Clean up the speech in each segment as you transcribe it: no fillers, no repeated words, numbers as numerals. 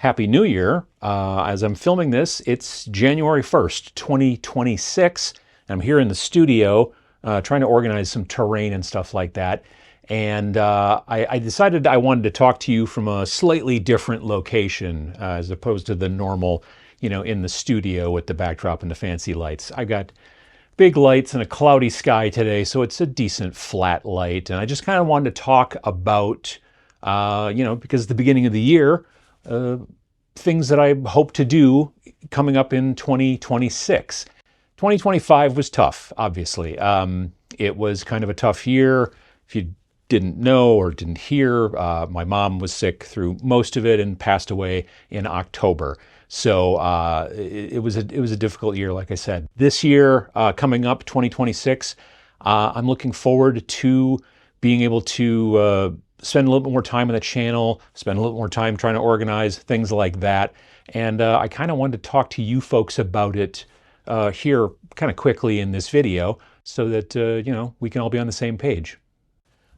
Happy New Year. As I'm filming this, it's January 1st, 2026. I'm here in the studio trying to organize some terrain and stuff like that. And I decided I wanted to talk to you from a slightly different location as opposed to the normal, in the studio with the backdrop and the fancy lights. I got big lights and a cloudy sky today, so it's a decent flat light. And I just kind of wanted to talk about, because it's the beginning of the year, things that I hope to do coming up in 2026. 2025 was tough, obviously. It was kind of a tough year. If you didn't know or didn't hear, my mom was sick through most of it and passed away in October. So it was a difficult year, like I said. This year, coming up, 2026, I'm looking forward to being able to spend a little bit more time on the channel, spend a little more time trying to organize things like that. And I kind of wanted to talk to you folks about it here kind of quickly in this video so that, we can all be on the same page.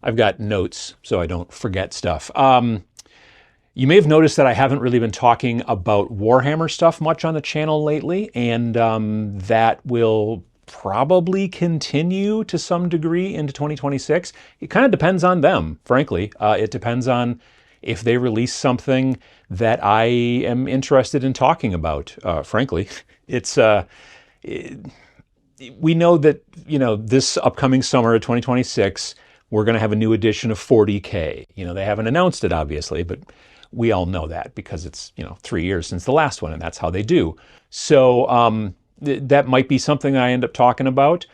I've got notes so I don't forget stuff. You may have noticed that I haven't really been talking about Warhammer stuff much on the channel lately, and that will probably continue to some degree into 2026. It kind of depends on them, frankly. It depends on if they release something that I am interested in talking about, frankly. We know that, this upcoming summer of 2026, we're going to have a new edition of 40K. They haven't announced it, obviously, but we all know that because it's, 3 years since the last one, and that's how they do. So that might be something I end up talking about.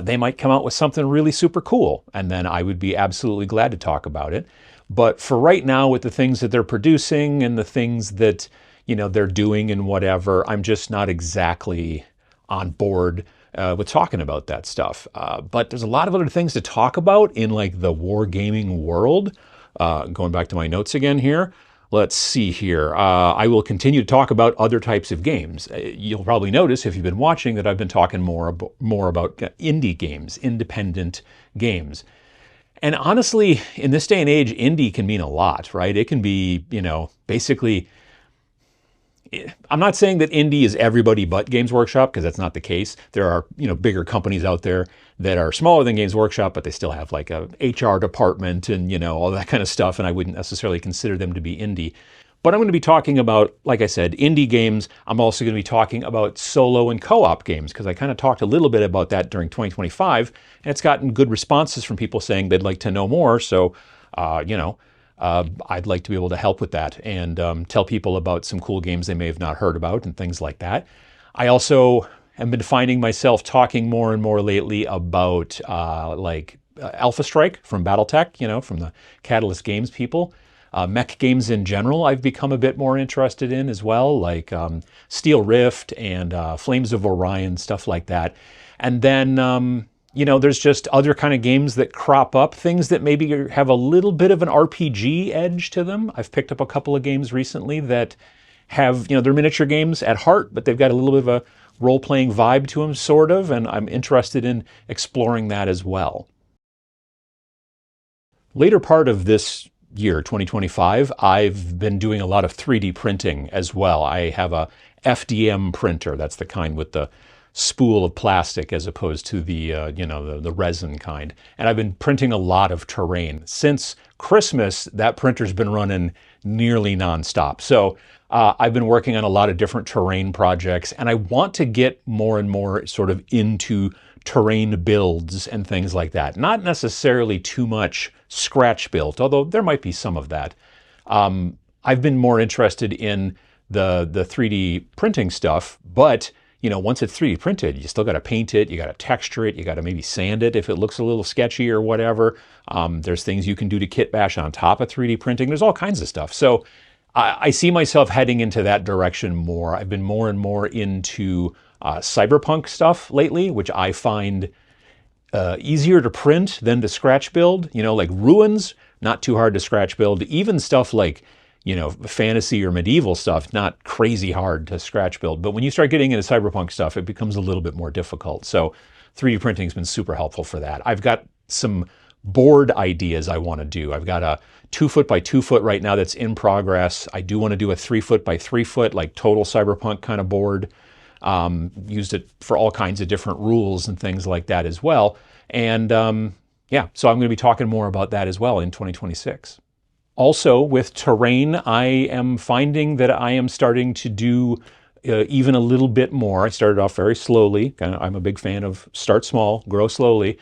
They might come out with something really super cool, and then I would be absolutely glad to talk about it. But for right now, with the things that they're producing and the things that, they're doing and whatever, I'm just not exactly on board with talking about that stuff. But there's a lot of other things to talk about in like the wargaming world. Going back to my notes again here. Let's see here. I will continue to talk about other types of games. You'll probably notice if you've been watching that I've been talking more about indie games, independent games. And honestly, in this day and age, indie can mean a lot, right? It can be, basically, I'm not saying that indie is everybody but Games Workshop, because that's not the case. There are, bigger companies out there that are smaller than Games Workshop, but they still have like a HR department and, all that kind of stuff. And I wouldn't necessarily consider them to be indie. But I'm going to be talking about, like I said, indie games. I'm also going to be talking about solo and co-op games, because I kind of talked a little bit about that during 2025. And it's gotten good responses from people saying they'd like to know more. So, I'd like to be able to help with that and tell people about some cool games they may have not heard about and things like that. I also have been finding myself talking more and more lately about Alpha Strike from Battletech, from the Catalyst Games people. Mech games in general I've become a bit more interested in as well, like Steel Rift and Flames of Orion, stuff like that. And then there's just other kind of games that crop up, things that maybe have a little bit of an RPG edge to them. I've picked up a couple of games recently that have, they're miniature games at heart, but they've got a little bit of a role-playing vibe to them, sort of, and I'm interested in exploring that as well. Later part of this year, 2025, I've been doing a lot of 3D printing as well. I have a FDM printer. That's the kind with the spool of plastic as opposed to the, the resin kind. And I've been printing a lot of terrain. Since Christmas, that printer's been running nearly nonstop. So I've been working on a lot of different terrain projects, and I want to get more and more sort of into terrain builds and things like that. Not necessarily too much scratch built, although there might be some of that. I've been more interested in the 3D printing stuff, but once it's 3D printed, you still got to paint it, you got to texture it, you got to maybe sand it if it looks a little sketchy or whatever. There's things you can do to kit bash on top of 3D printing. There's all kinds of stuff. So I see myself heading into that direction more. I've been more and more into cyberpunk stuff lately, which I find easier to print than to scratch build. Like Ruins, not too hard to scratch build. Even stuff like fantasy or medieval stuff, not crazy hard to scratch build. But when you start getting into cyberpunk stuff, it becomes a little bit more difficult. So 3D printing has been super helpful for that. I've got some board ideas I want to do. I've got a 2 foot by 2 foot right now that's in progress. I do want to do a 3 foot by 3 foot, like total cyberpunk kind of board. Used it for all kinds of different rules and things like that as well. And yeah, so I'm going to be talking more about that as well in 2026. Also, with terrain, I am finding that I am starting to do even a little bit more. I started off very slowly. I'm a big fan of start small, grow slowly.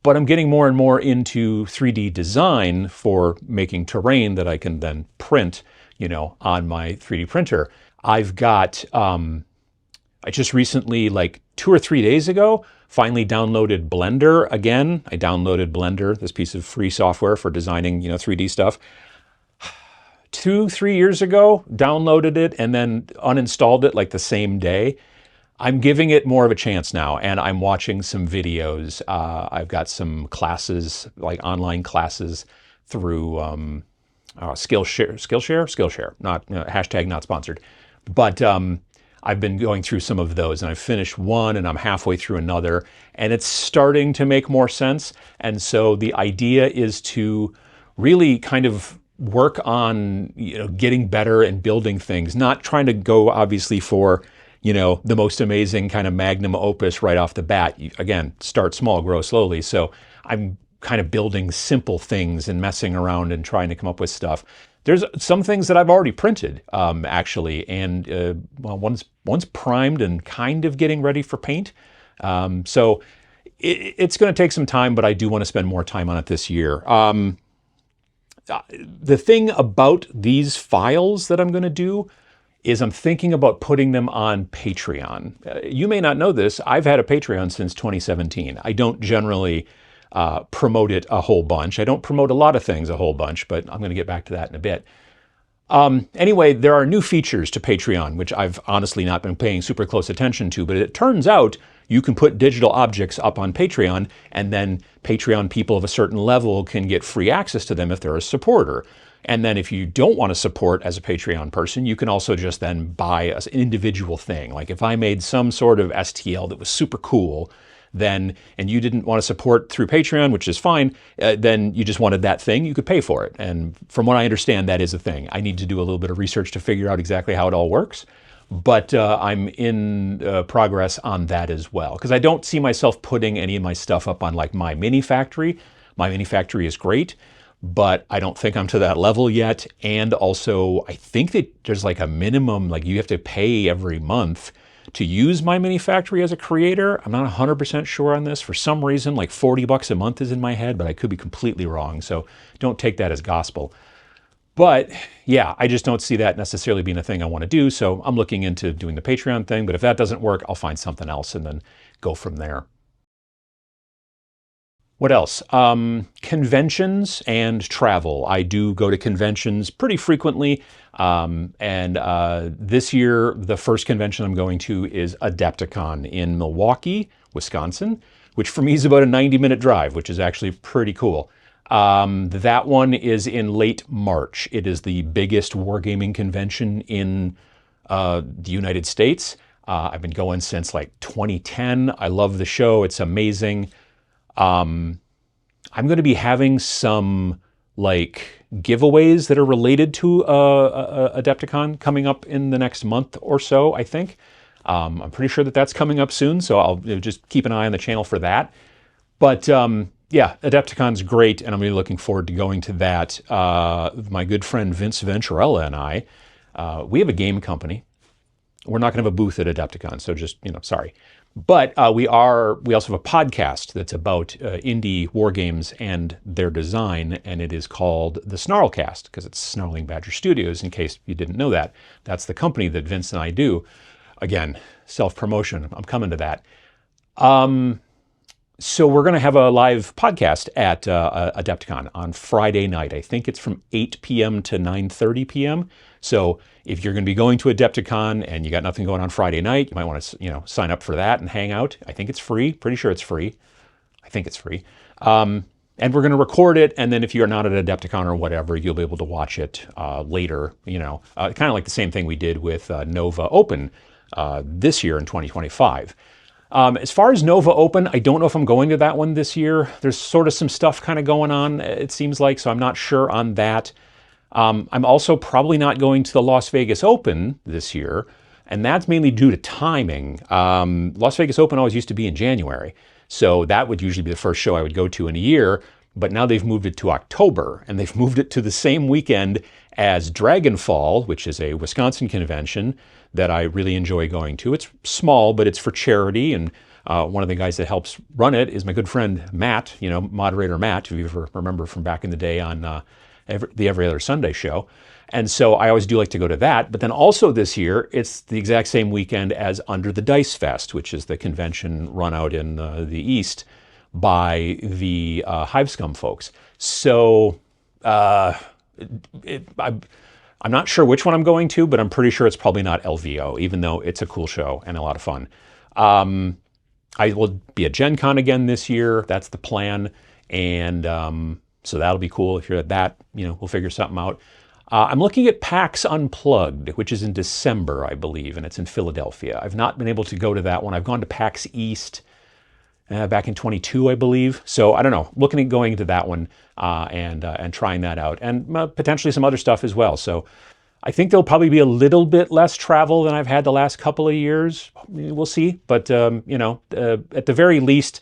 But I'm getting more and more into 3D design for making terrain that I can then print, on my 3D printer. I've got, I just recently, like 2 or 3 days ago, finally downloaded Blender again. I downloaded Blender, this piece of free software for designing, 3D stuff. 2-3 years ago, downloaded it and then uninstalled it like the same day. I'm giving it more of a chance now, and I'm watching some videos. I've got some classes, like online classes through Skillshare, not hashtag not sponsored. But I've been going through some of those, and I've finished one, and I'm halfway through another, and it's starting to make more sense. And so the idea is to really kind of work on, getting better and building things, not trying to go obviously for, the most amazing kind of magnum opus right off the bat. Again, start small, grow slowly. So I'm kind of building simple things and messing around and trying to come up with stuff. There's some things that I've already printed, actually, and well, one's primed and kind of getting ready for paint. So it's going to take some time, but I do want to spend more time on it this year. The thing about these files that I'm going to do is I'm thinking about putting them on Patreon. You may not know this, I've had a Patreon since 2017. I don't generally promote it a whole bunch. I don't promote a lot of things a whole bunch, but I'm going to get back to that in a bit. Anyway, there are new features to Patreon, which I've honestly not been paying super close attention to, but it turns out you can put digital objects up on Patreon, and then Patreon people of a certain level can get free access to them if they're a supporter. And then if you don't want to support as a Patreon person, you can also just then buy an individual thing. Like if I made some sort of STL that was super cool, then, and you didn't want to support through Patreon, which is fine, then you just wanted that thing, you could pay for it. And from what I understand, that is a thing. I need to do a little bit of research to figure out exactly how it all works. But I'm in progress on that as well, because I don't see myself putting any of my stuff up on like My Mini Factory. My Mini Factory is great, but I don't think I'm to that level yet. And also, I think that there's like a minimum, like you have to pay every month to use My Mini Factory as a creator. I'm not 100% sure on this. For some reason, like $40 a month is in my head, but I could be completely wrong. So don't take that as gospel. But yeah, I just don't see that necessarily being a thing I want to do. So I'm looking into doing the Patreon thing, but if that doesn't work, I'll find something else and then go from there. What else? Conventions and travel. I do go to conventions pretty frequently. This year, the first convention I'm going to is Adepticon in Milwaukee, Wisconsin, which for me is about a 90-minute drive, which is actually pretty cool. That one is in late March. It is the biggest wargaming convention in the United States. I've been going since like 2010. I love the show. It's amazing. I'm going to be having some like giveaways that are related to Adepticon coming up in the next month or so, I think. I'm pretty sure that that's coming up soon, so I'll just keep an eye on the channel for that. But yeah, Adepticon's great, and I'm really looking forward to going to that. My good friend Vince Venturella and I, we have a game company. We're not going to have a booth at Adepticon, so just, sorry. But we also have a podcast that's about indie war games and their design, and it is called the Snarlcast, because it's Snarling Badger Studios, in case you didn't know that. That's the company that Vince and I do. Again, self-promotion, I'm coming to that. So we're going to have a live podcast at Adepticon on Friday night. I think it's from 8 p.m. to 9:30 p.m. So if you're going to be going to Adepticon and you got nothing going on Friday night, you might want to, sign up for that and hang out. I think it's free. Pretty sure it's free. I think it's free. And we're going to record it. And then if you're not at Adepticon or whatever, you'll be able to watch it later. Kind of like the same thing we did with Nova Open this year in 2025. As far as Nova Open, I don't know if I'm going to that one this year. There's sort of some stuff kind of going on, it seems like, so I'm not sure on that. I'm also probably not going to the Las Vegas Open this year, and that's mainly due to timing. Las Vegas Open always used to be in January, so that would usually be the first show I would go to in a year, but now they've moved it to October, and they've moved it to the same weekend as Dragonfall, which is a Wisconsin convention that I really enjoy going to. It's small, but it's for charity, and one of the guys that helps run it is my good friend Matt, moderator Matt, if you ever remember from back in the day on the Every Other Sunday show. And so I always do like to go to that. But then also this year, it's the exact same weekend as Under the Dice Fest, which is the convention run out in the East by the Hive Scum folks. So I'm not sure which one I'm going to, but I'm pretty sure it's probably not LVO, even though it's a cool show and a lot of fun. I will be at Gen Con again this year. That's the plan. And so that'll be cool. If you're at that, we'll figure something out. I'm looking at PAX Unplugged, which is in December, I believe, and it's in Philadelphia. I've not been able to go to that one. I've gone to PAX East back in 22, I believe. So I don't know, looking at going to that one and trying that out, and potentially some other stuff as well. So I think there'll probably be a little bit less travel than I've had the last couple of years. We'll see. But, at the very least,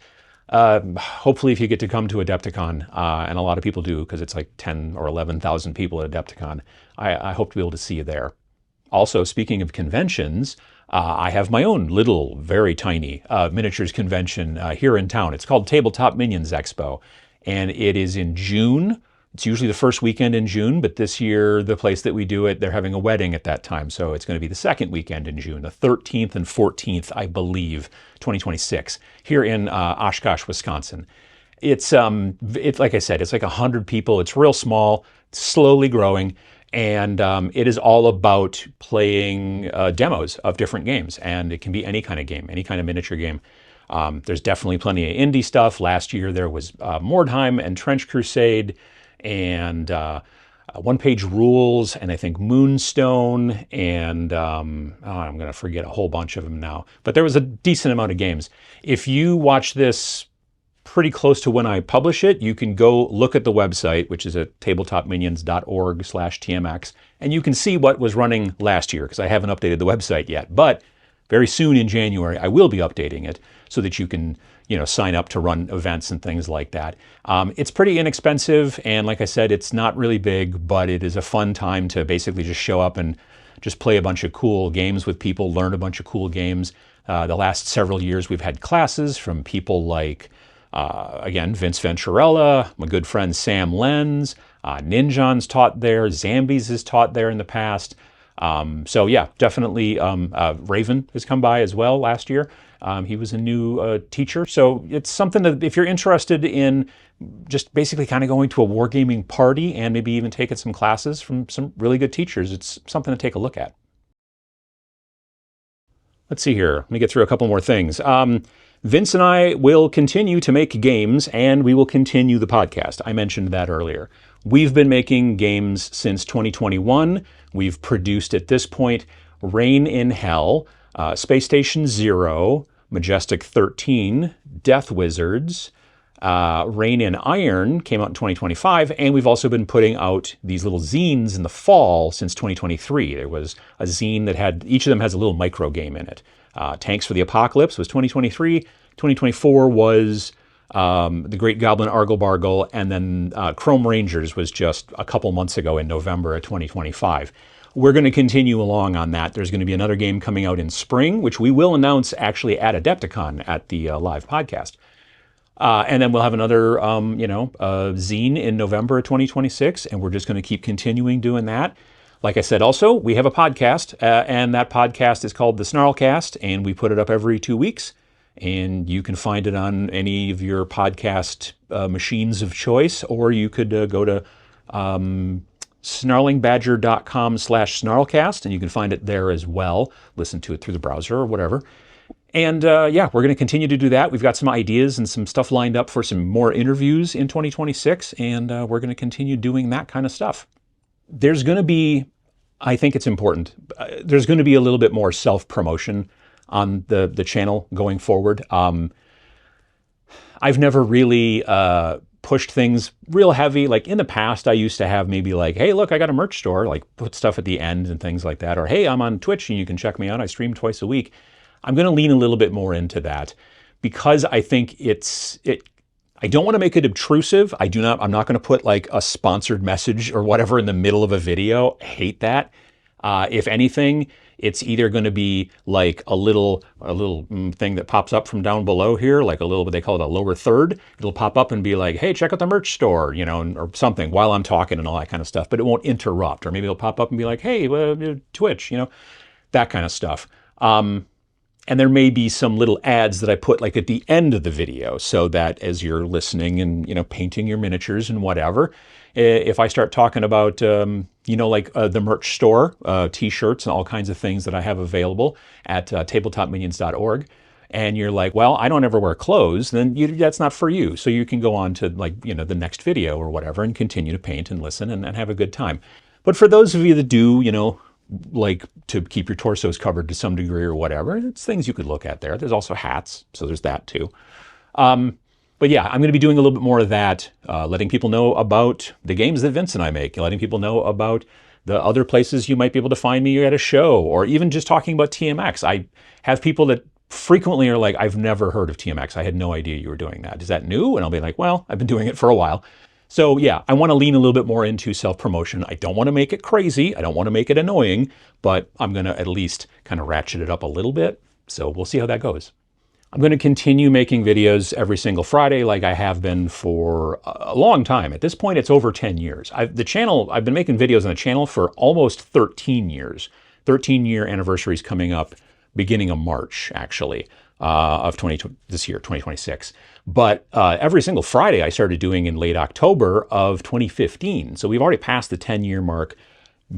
hopefully if you get to come to Adepticon, and a lot of people do because it's like 10 or 11,000 people at Adepticon, I hope to be able to see you there. Also, speaking of conventions, I have my own little, very tiny miniatures convention here in town. It's called Tabletop Minions Expo, and it is in June. It's usually the first weekend in June, but this year, the place that we do it, they're having a wedding at that time, so it's going to be the second weekend in June, the 13th and 14th, I believe, 2026, here in Oshkosh, Wisconsin. It's like I said, it's like 100 people. It's real small, slowly growing, and it is all about playing demos of different games, and it can be any kind of game, any kind of miniature game. There's definitely plenty of indie stuff. Last year there was Mordheim and Trench Crusade, and one-page rules, and I think Moonstone, and I'm going to forget a whole bunch of them now. But there was a decent amount of games. If you watch this pretty close to when I publish it, you can go look at the website, which is at tabletopminions.org/tmx, and you can see what was running last year, because I haven't updated the website yet. But very soon in January, I will be updating it so that you can sign up to run events and things like that. It's pretty inexpensive, and like I said, it's not really big, but it is a fun time to basically just show up and just play a bunch of cool games with people, learn a bunch of cool games. The last several years, we've had classes from people like, again, Vince Venturella, my good friend Sam Lenz, Ninjon's taught there, Zambies has taught there in the past. So yeah, definitely Raven has come by as well last year. He was a new teacher. So it's something that if you're interested in just basically kind of going to a wargaming party and maybe even taking some classes from some really good teachers, it's something to take a look at. Let's see here. Let me get through a couple more things. Vince and I will continue to make games, and we will continue the podcast. I mentioned that earlier. We've been making games since 2021. We've produced at this point Reign in Hell, Space Station Zero, Majestic 13, Death Wizards, Reign in Iron came out in 2025, and we've also been putting out these little zines in the fall since 2023. There was a zine that had, each of them has a little micro game in it. Tanks for the Apocalypse was 2023, 2024 was The Great Goblin Argle-Bargle, and then Chrome Rangers was just a couple months ago in November of 2025. We're going to continue along on that. There's going to be another game coming out in spring, which we will announce actually at Adepticon at the live podcast. And then we'll have another, zine in November of 2026, and we're just going to keep continuing doing that. Like I said, also, we have a podcast, and that podcast is called The Snarlcast, and we put it up every 2 weeks. And you can find it on any of your podcast machines of choice, or you could go to snarlingbadger.com/snarlcast, and you can find it there as well. Listen to it through the browser or whatever. And we're going to continue to do that. We've got some ideas and some stuff lined up for some more interviews in 2026, and we're going to continue doing that kind of stuff. There's going to be, I think it's important, there's going to be a little bit more self-promotion on the channel going forward. I've never really pushed things real heavy. Like in the past, I used to have maybe like, hey, look, I got a merch store, like put stuff at the end and things like that. Or, hey, I'm on Twitch and you can check me out. I stream twice a week. I'm going to lean a little bit more into that because I think I don't want to make it obtrusive. I'm not going to put like a sponsored message or whatever in the middle of a video. I hate that. If anything, it's either going to be like a little thing that pops up from down below here, like a little, what they call it, a lower third. It'll pop up and be like, hey, check out the merch store, you know, or something while I'm talking and all that kind of stuff, but it won't interrupt. Or maybe it'll pop up and be like, hey, Twitch, you know, that kind of stuff. And there may be some little ads that I put like at the end of the video so that as you're listening and, you know, painting your miniatures and whatever, if I start talking about, you know, like the merch store, t-shirts and all kinds of things that I have available at tabletopminions.org, and you're like, well, I don't ever wear clothes, then that's not for you. So you can go on to like, you know, the next video or whatever and continue to paint and listen and have a good time. But for those of you that do, you know, like to keep your torsos covered to some degree or whatever, it's things you could look at there. There's also hats, so there's that too. But yeah, I'm going to be doing a little bit more of that, letting people know about the games that Vince and I make, letting people know about the other places you might be able to find me at a show, or even just talking about TMX. I have people that frequently are like, I've never heard of TMX. I had no idea you were doing that. Is that new? And I'll be like, well, I've been doing it for a while. So yeah, I want to lean a little bit more into self-promotion. I don't want to make it crazy. I don't want to make it annoying, but I'm going to at least kind of ratchet it up a little bit. So we'll see how that goes. I'm going to continue making videos every single Friday like I have been for a long time. At this point, it's over 10 years. I've been making videos on the channel for almost 13 years. 13-year anniversary is coming up beginning of March, actually, of this year, 2026. But every single Friday I started doing in late October of 2015. So we've already passed the 10-year mark.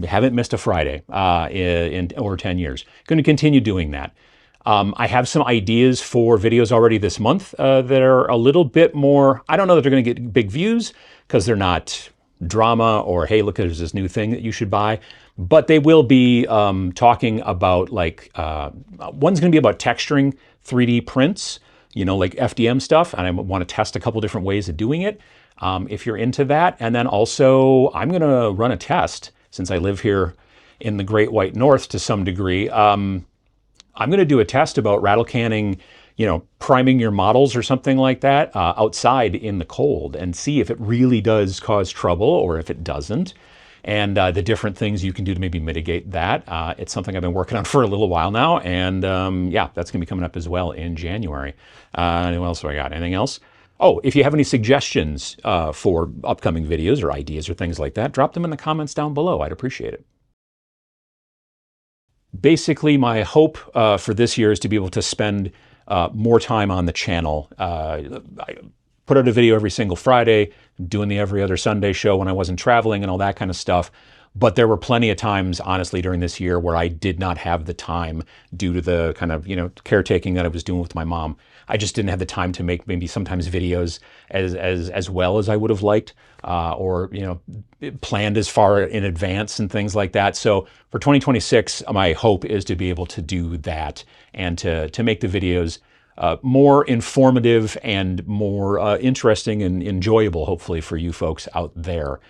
Haven't missed a Friday in over 10 years. Going to continue doing that. I have some ideas for videos already this month that are a little bit more, I don't know that they're going to get big views because they're not drama or, hey, look, there's this new thing that you should buy. But they will be talking about like, one's going to be about texturing 3D prints, you know, like FDM stuff. And I want to test a couple different ways of doing it if you're into that. And then also I'm going to run a test since I live here in the Great White North to some degree. I'm going to do a test about rattle canning, you know, priming your models or something like that outside in the cold and see if it really does cause trouble or if it doesn't. And the different things you can do to maybe mitigate that. It's something I've been working on for a little while now. And yeah, that's going to be coming up as well in January. What else do I got? Anything else? Oh, if you have any suggestions for upcoming videos or ideas or things like that, drop them in the comments down below. I'd appreciate it. Basically, my hope for this year is to be able to spend more time on the channel. I put out a video every single Friday, doing the every other Sunday show when I wasn't traveling and all that kind of stuff. But there were plenty of times, honestly, during this year where I did not have the time due to the kind of, you know, caretaking that I was doing with my mom. I just didn't have the time to make maybe sometimes videos as well as I would have liked, or, you know, planned as far in advance and things like that. So for 2026, my hope is to be able to do that and to make the videos more informative and more interesting and enjoyable, hopefully, for you folks out there.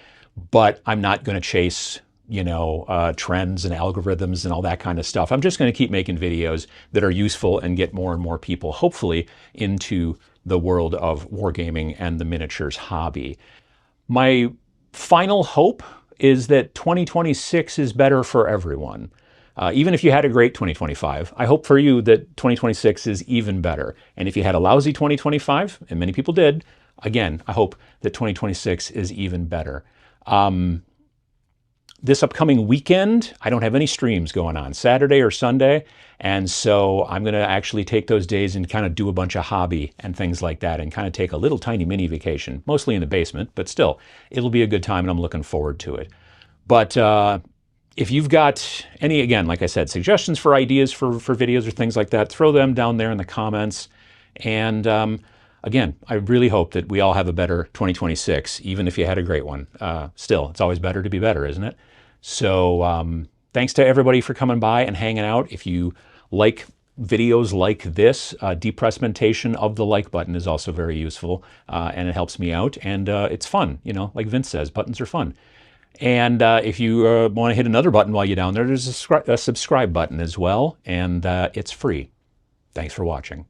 But I'm not going to chase, you know, trends and algorithms and all that kind of stuff. I'm just going to keep making videos that are useful and get more and more people, hopefully, into the world of wargaming and the miniatures hobby. My final hope is that 2026 is better for everyone. Even if you had a great 2025, I hope for you that 2026 is even better. And if you had a lousy 2025, and many people did, again, I hope that 2026 is even better. This upcoming weekend, I don't have any streams going on, Saturday or Sunday. And so I'm going to actually take those days and kind of do a bunch of hobby and things like that and kind of take a little tiny mini vacation, mostly in the basement, but still, it'll be a good time and I'm looking forward to it. But if you've got any, again, like I said, suggestions for ideas for videos or things like that, throw them down there in the comments. And again, I really hope that we all have a better 2026, even if you had a great one. Still, it's always better to be better, isn't it? So thanks to everybody for coming by and hanging out. If you like videos like this. Depressmentation of the like button is also very useful, and it helps me out, and it's fun. You know, like Vince says, buttons are fun. And if you want to hit another button while you're down there, there's a subscribe button as well, and it's free. Thanks for watching.